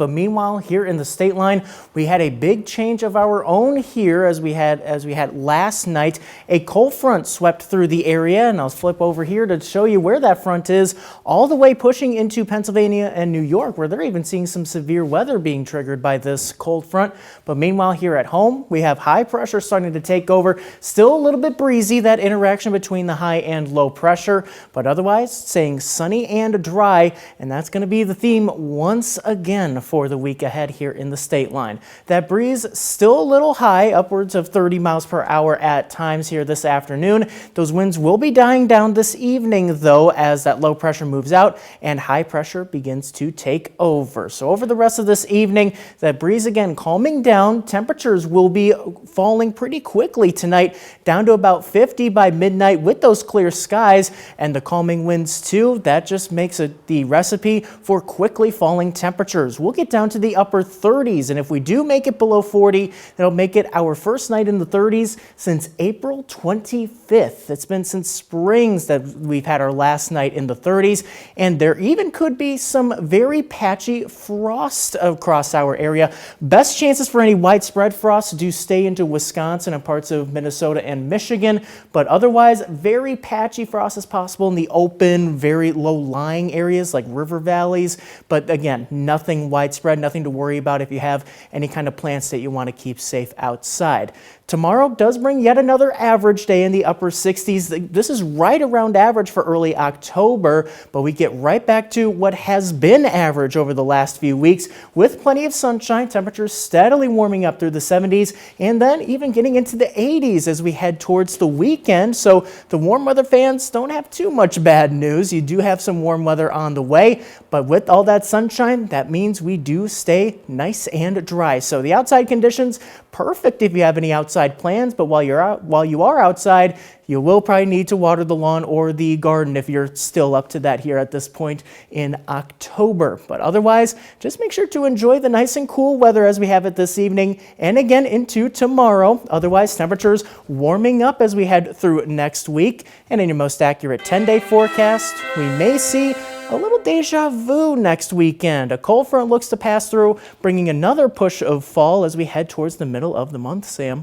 But meanwhile, here in the state line, we had a big change of our own here as we had last night. A cold front swept through the area, and I'll flip over here to show you where that front is, all the way pushing into Pennsylvania and New York, where they're even seeing some severe weather being triggered by this cold front. But meanwhile, here at home, we have high pressure starting to take over. Still a little bit breezy, that interaction between the high and low pressure, but otherwise staying sunny and dry, and that's going to be the theme once again for the week ahead here in the state line. That breeze still a little high, upwards of 30 miles per hour at times here this afternoon. Those winds will be dying down this evening though, as that low pressure moves out and high pressure begins to take over. So over the rest of this evening, that breeze again calming down. Temperatures will be falling pretty quickly tonight, down to about 50 by midnight with those clear skies and the calming winds too. That just makes it the recipe for quickly falling temperatures. We'll get down to the upper 30s, and if we do make it below 40, that'll make it our first night in the 30s since April 25th. It's been since springs that we've had our last night in the 30s, and there even could be some very patchy frost across our area. Best chances for any widespread frost do stay into Wisconsin and parts of Minnesota and Michigan, but otherwise very patchy frost is possible in the open, very low-lying areas like river valleys, but again, nothing widespread, nothing to worry about if you have any kind of plants that you want to keep safe outside. Tomorrow does bring yet another average day in the upper 60s. This is right around average for early October, but we get right back to what has been average over the last few weeks with plenty of sunshine, temperatures steadily warming up through the 70s, and then even getting into the 80s as we head towards the weekend. So the warm weather fans don't have too much bad news. You do have some warm weather on the way, but with all that sunshine, that means we do stay nice and dry. So the outside conditions, perfect if you have any outside plans, but while you are outside, you will probably need to water the lawn or the garden if you're still up to that here at this point in October. But otherwise, just make sure to enjoy the nice and cool weather as we have it this evening and again into tomorrow. Otherwise, temperatures warming up as we head through next week. And in your most accurate 10-day forecast, we may see a little deja vu next weekend. A cold front looks to pass through, bringing another push of fall as we head towards the middle of the month, Sam.